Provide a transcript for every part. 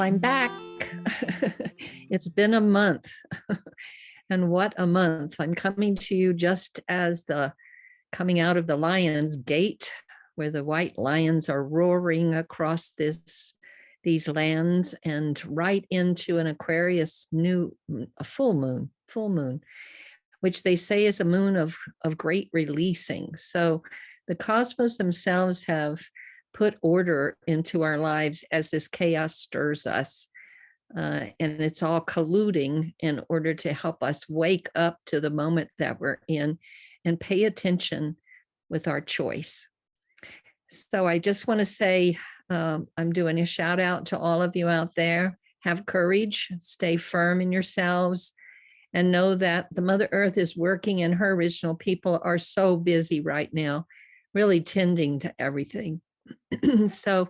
I'm back. It's been a month. And what a month. I'm coming to you just as the coming out of the lion's gate, where the white lions are roaring across these lands and right into an Aquarius a full moon, which they say is a moon of great releasing. So the cosmos themselves have put order into our lives as this chaos stirs us. And it's all colluding in order to help us wake up to the moment that we're in and pay attention with our choice. So I just want to say, I'm doing a shout out to all of you out there. Have courage, stay firm in yourselves, and know that the Mother Earth is working and her original people are so busy right now, really tending to everything. So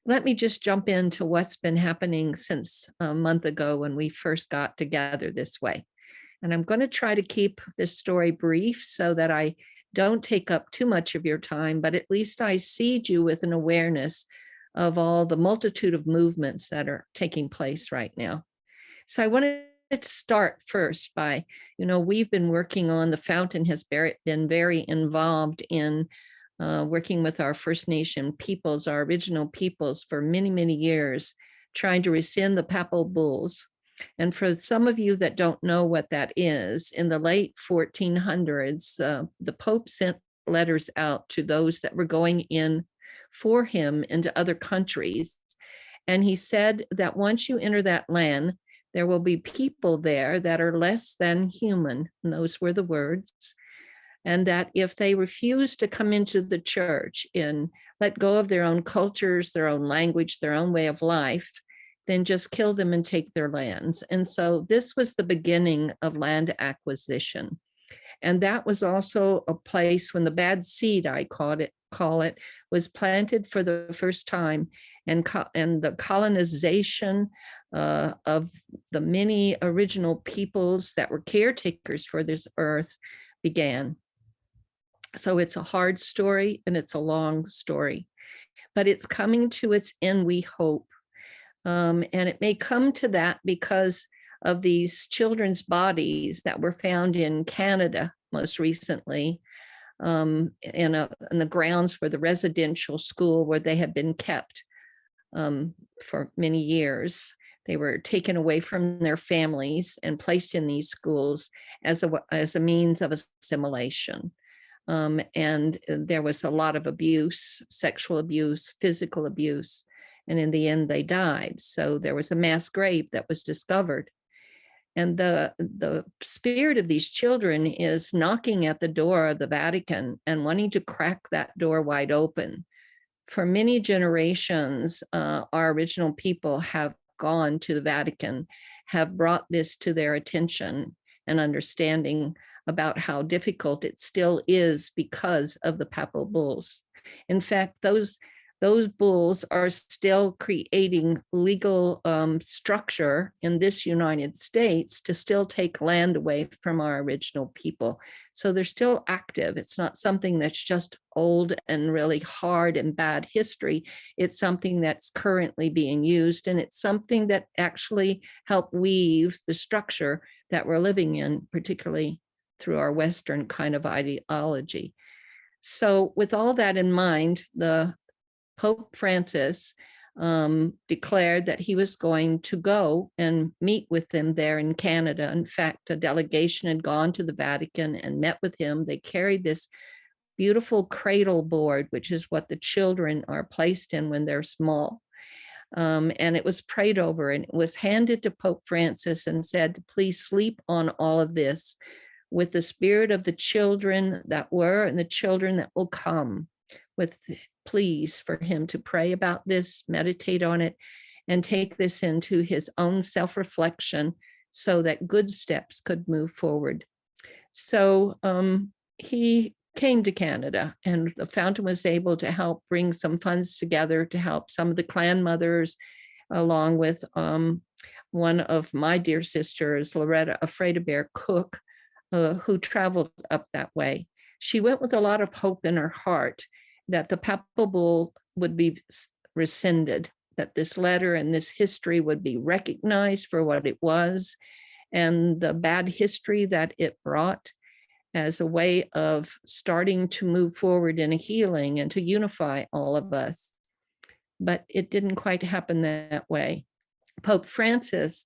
let me just jump into what's been happening since a month ago when we first got together this way. And I'm going to try to keep this story brief so that I don't take up too much of your time, but at least I seed you with an awareness of all the multitude of movements that are taking place right now. So I wanted to start first by, we've been working on, the fountain has been very involved in working with our First Nation peoples, our original peoples, for many, many years, trying to rescind the Papal bulls. And for some of you that don't know what that is, in the late 1400s, the Pope sent letters out to those that were going in for him into other countries. And he said that once you enter that land, there will be people there that are less than human. And those were the words. And that if they refuse to come into the church and let go of their own cultures, their own language, their own way of life, then just kill them and take their lands. And so this was the beginning of land acquisition. And that was also a place when the bad seed, I call it, was planted for the first time, and the colonization of the many original peoples that were caretakers for this earth began. So it's a hard story and it's a long story, but it's coming to its end, we hope. And it may come to that because of these children's bodies that were found in Canada most recently, in the grounds for the residential school where they had been kept for many years. They were taken away from their families and placed in these schools as a means of assimilation. And there was a lot of abuse, sexual abuse, physical abuse, and in the end they died. So there was a mass grave that was discovered. And the spirit of these children is knocking at the door of the Vatican and wanting to crack that door wide open. For many generations, our original people have gone to the Vatican, have brought this to their attention and understanding about how difficult it still is because of the Papal bulls. In fact, those bulls are still creating legal structure in this United States to still take land away from our original people. So they're still active. It's not something that's just old and really hard and bad history. It's something that's currently being used, and it's something that actually helped weave the structure that we're living in, particularly through our Western kind of ideology. So with all that in mind, the Pope Francis declared that he was going to go and meet with them there in Canada. In fact, a delegation had gone to the Vatican and met with him. They carried this beautiful cradle board, which is what the children are placed in when they're small. And it was prayed over, and it was handed to Pope Francis and said, please sleep on all of this with the spirit of the children that were and the children that will come, with pleas for him to pray about this, meditate on it, and take this into his own self-reflection so that good steps could move forward. So he came to Canada, and the fountain was able to help bring some funds together to help some of the clan mothers, along with one of my dear sisters, Loretta Afraid-a-Bear Cook, who traveled up that way. She went with a lot of hope in her heart that the Papal bull would be rescinded, that this letter and this history would be recognized for what it was, and the bad history that it brought, as a way of starting to move forward in a healing and to unify all of us. But it didn't quite happen that way. Pope Francis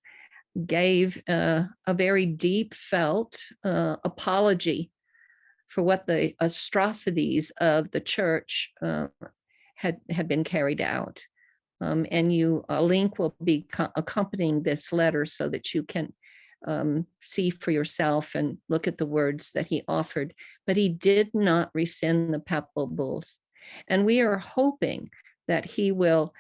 gave a very deep felt apology for what the atrocities of the church had been carried out. And a link will be accompanying this letter so that you can see for yourself and look at the words that he offered. But he did not rescind the papal bulls. And we are hoping that he will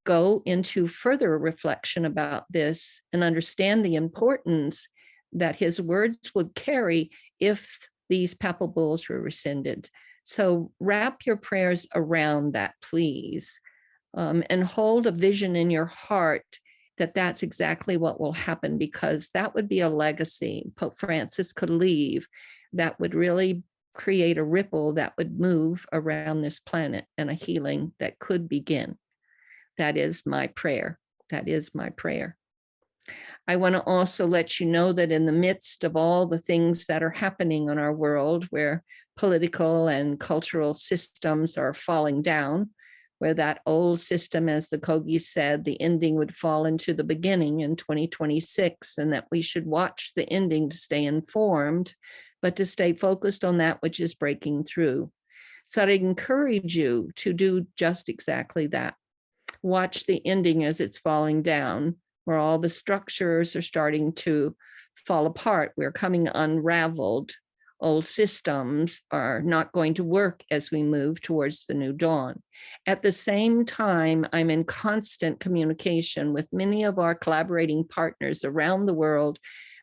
go into further reflection about this and understand the importance that his words would carry if these papal bulls were rescinded. So wrap your prayers around that, please, and hold a vision in your heart that that's exactly what will happen, because that would be a legacy Pope Francis could leave that would really create a ripple that would move around this planet, and a healing that could begin. That is my prayer. That is my prayer. I want to also let you know that in the midst of all the things that are happening in our world, where political and cultural systems are falling down, where that old system, as the Kogi said, the ending would fall into the beginning in 2026, and that we should watch the ending to stay informed, but to stay focused on that which is breaking through. So I'd encourage you to do just exactly that. Watch the ending as it's falling down, where all the structures are starting to fall apart. We're coming unraveled. Old systems are not going to work as we move towards the new dawn. At the same time, I'm in constant communication with many of our collaborating partners around the world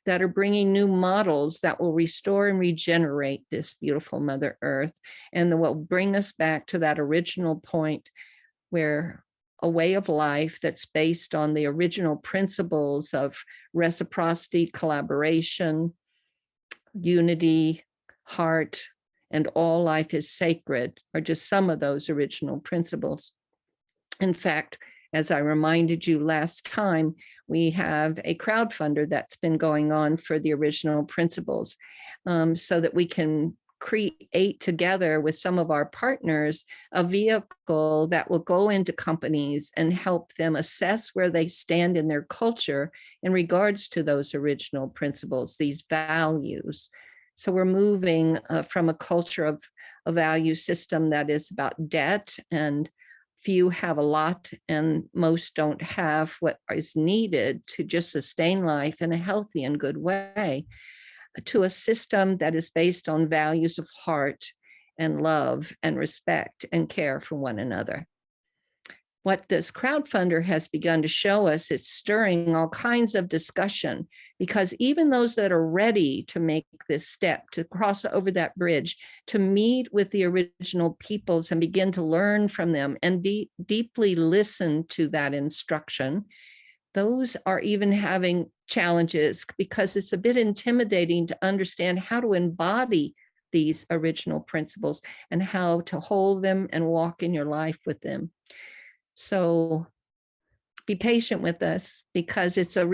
that are bringing new models that will restore and regenerate this beautiful Mother Earth, and that will bring us back to that original point, where a way of life that's based on the original principles of reciprocity, collaboration, unity, heart, and all life is sacred are just some of those original principles. In fact, as I reminded you last time, we have a crowdfunder that's been going on for the original principles, so that we can create together with some of our partners a vehicle that will go into companies and help them assess where they stand in their culture in regards to those original principles, these values. So we're moving from a culture of a value system that is about debt, and few have a lot and most don't have what is needed to just sustain life in a healthy and good way, to a system that is based on values of heart and love and respect and care for one another. What this crowdfunder has begun to show us is stirring all kinds of discussion, because even those that are ready to make this step, to cross over that bridge, to meet with the original peoples and begin to learn from them and deeply listen to that instruction, those are even having challenges, because it's a bit intimidating to understand how to embody these original principles and how to hold them and walk in your life with them. So be patient with us, because it's a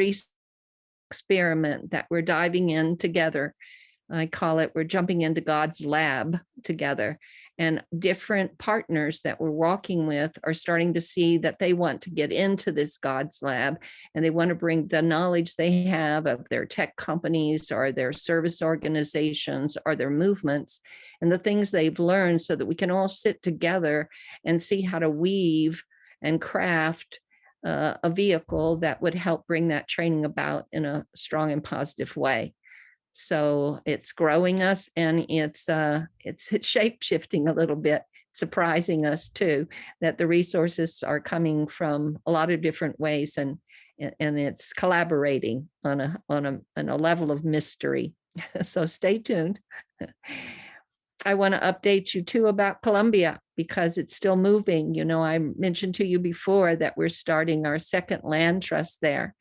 experiment that we're diving in together. I call it, we're jumping into God's lab together. And different partners that we're walking with are starting to see that they want to get into this God's lab, and they want to bring the knowledge they have of their tech companies or their service organizations or their movements and the things they've learned, so that we can all sit together and see how to weave and craft a vehicle that would help bring that training about in a strong and positive way. So it's growing us, and it's shape shifting a little bit, surprising us too, that the resources are coming from a lot of different ways, and it's collaborating on a level of mystery. So stay tuned. I want to update you too about Colombia, because it's still moving. You know, I mentioned to you before that we're starting our second land trust there.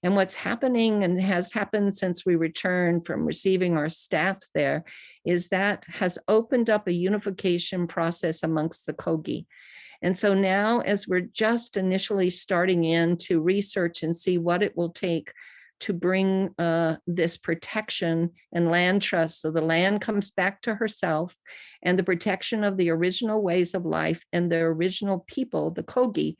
And what's happening, and has happened since we returned from receiving our staff there, is that has opened up a unification process amongst the Kogi. And so now, as we're just initially starting in to research and see what it will take to bring this protection and land trust, so the land comes back to herself, and the protection of the original ways of life and the original people, the Kogi,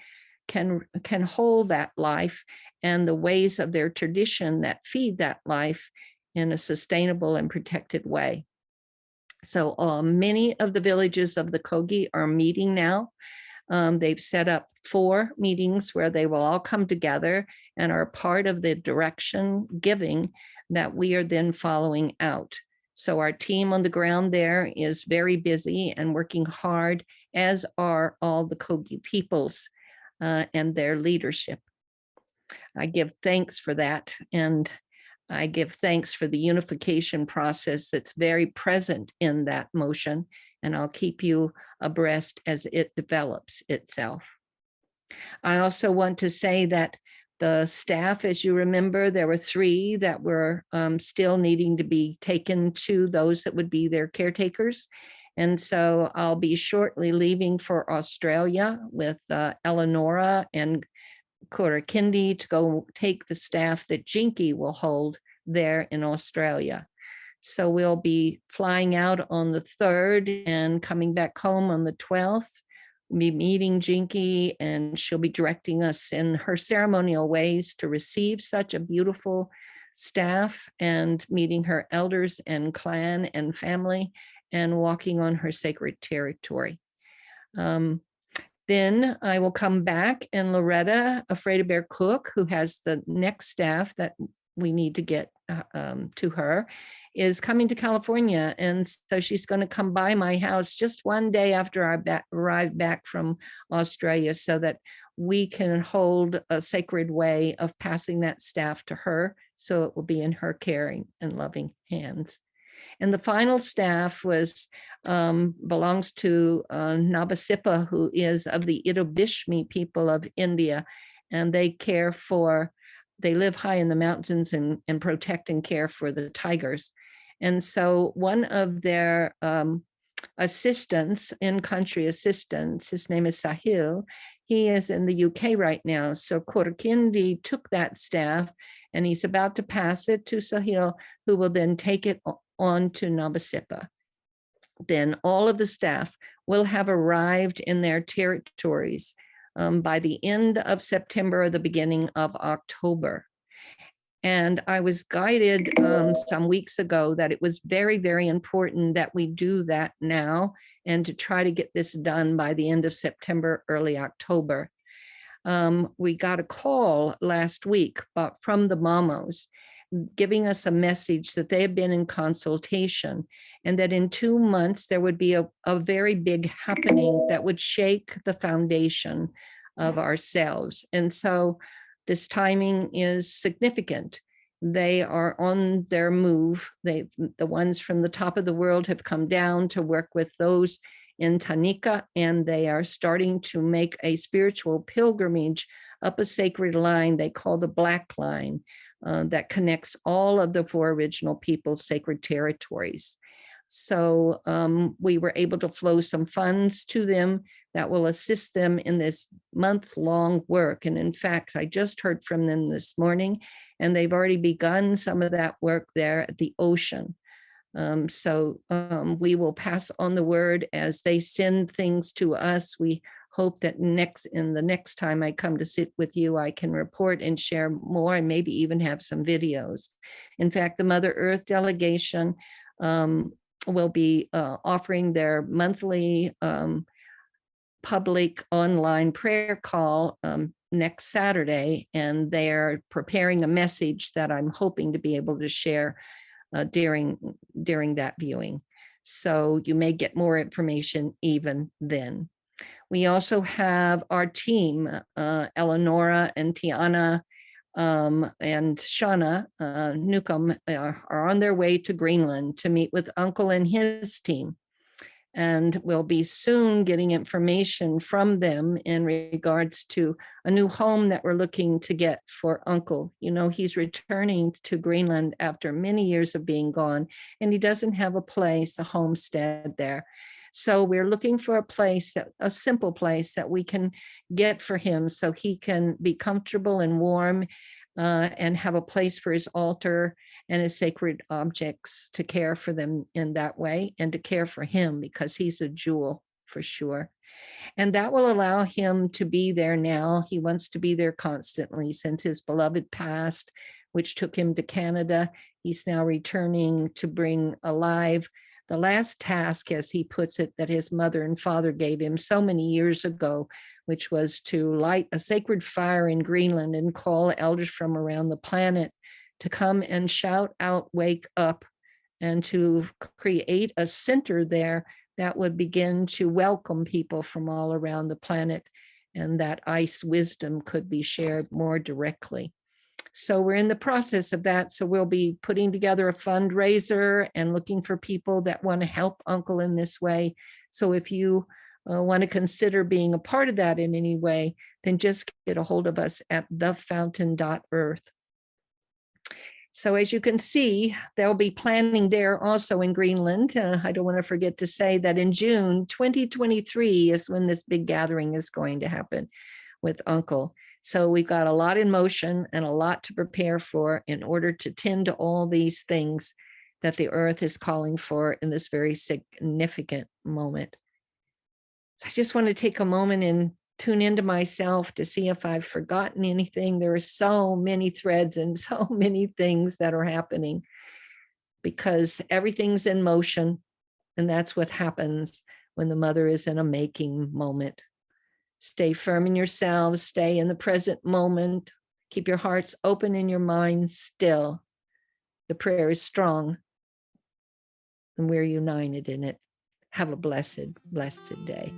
can hold that life and the ways of their tradition that feed that life in a sustainable and protected way. So many of the villages of the Kogi are meeting now. They've set up 4 meetings where they will all come together and are part of the direction giving that we are then following out. So our team on the ground there is very busy and working hard, as are all the Kogi peoples and their leadership. I give thanks for that, and I give thanks for the unification process that's very present in that motion, and I'll keep you abreast as it develops itself. I also want to say that the staff, as you remember, there were 3 that were still needing to be taken to those that would be their caretakers. And so I'll be shortly leaving for Australia with Eleonora and Kurakindi to go take the staff that Jinky will hold there in Australia. So we'll be flying out on the 3rd and coming back home on the 12th. We'll be meeting Jinky, and she'll be directing us in her ceremonial ways to receive such a beautiful staff, and meeting her elders and clan and family, and walking on her sacred territory. Then I will come back, and Loretta Afraid-a-Bear Cook, who has the next staff that we need to get to her, is coming to California. And so she's going to come by my house just one day after I arrive back from Australia, so that we can hold a sacred way of passing that staff to her, so it will be in her caring and loving hands. And the final staff belongs to Nabasipa, who is of the Itobishmi people of India, and they live high in the mountains and protect and care for the tigers. And so one of their assistants, in-country assistants, his name is Sahil, he is in the UK right now. So Kurakindi took that staff, and he's about to pass it to Sahil, who will then take it on to Nabasipa. Then all of the staff will have arrived in their territories by the end of September or the beginning of October. And I was guided some weeks ago that it was very, very important that we do that now, and to try to get this done by the end of September, early October. We got a call last week from the Mamos, giving us a message that they have been in consultation, and that in 2 months there would be a very big happening that would shake the foundation of ourselves. And so this timing is significant. They are on their move. The ones from the top of the world have come down to work with those in Tanika, and they are starting to make a spiritual pilgrimage up a sacred line they call the Black Line, that connects all of the 4 original people's sacred territories. So we were able to flow some funds to them that will assist them in this month-long work. And in fact, I just heard from them this morning, and they've already begun some of that work there at the ocean. So we will pass on the word as they send things to us. We hope that the next time I come to sit with you, I can report and share more, and maybe even have some videos. In fact, the Mother Earth Delegation will be offering their monthly public online prayer call next Saturday, and they're preparing a message that I'm hoping to be able to share during that viewing. So you may get more information even then. We also have our team, Eleonora and Tiana and Shauna Newcomb are on their way to Greenland to meet with Uncle and his team. And we'll be soon getting information from them in regards to a new home that we're looking to get for Uncle. You know, he's returning to Greenland after many years of being gone, and he doesn't have a place, a homestead there. So we're looking for a place, a simple place that we can get for him so he can be comfortable and warm, and have a place for his altar and his sacred objects, to care for them in that way, and to care for him, because he's a jewel for sure. And that will allow him to be there now. He wants to be there constantly since his beloved passed, which took him to Canada. He's now returning to bring alive the last task, as he puts it, that his mother and father gave him so many years ago, which was to light a sacred fire in Greenland and call elders from around the planet to come and shout out, "Wake up," and to create a center there that would begin to welcome people from all around the planet, and that ice wisdom could be shared more directly. So we're in the process of that. So we'll be putting together a fundraiser and looking for people that want to help Uncle in this way. So if you want to consider being a part of that in any way, then just get a hold of us at thefountain.earth. So as you can see, they'll be planning there also in Greenland. I don't want to forget to say that in June 2023 is when this big gathering is going to happen with Uncle. So we've got a lot in motion and a lot to prepare for in order to tend to all these things that the earth is calling for in this very significant moment. So I just want to take a moment and tune into myself to see if I've forgotten anything. There are so many threads and so many things that are happening, because everything's in motion, and that's what happens when the mother is in a making moment. Stay firm in yourselves, stay in the present moment, keep your hearts open and your minds still. The prayer is strong, and we're united in it. Have a blessed, blessed day.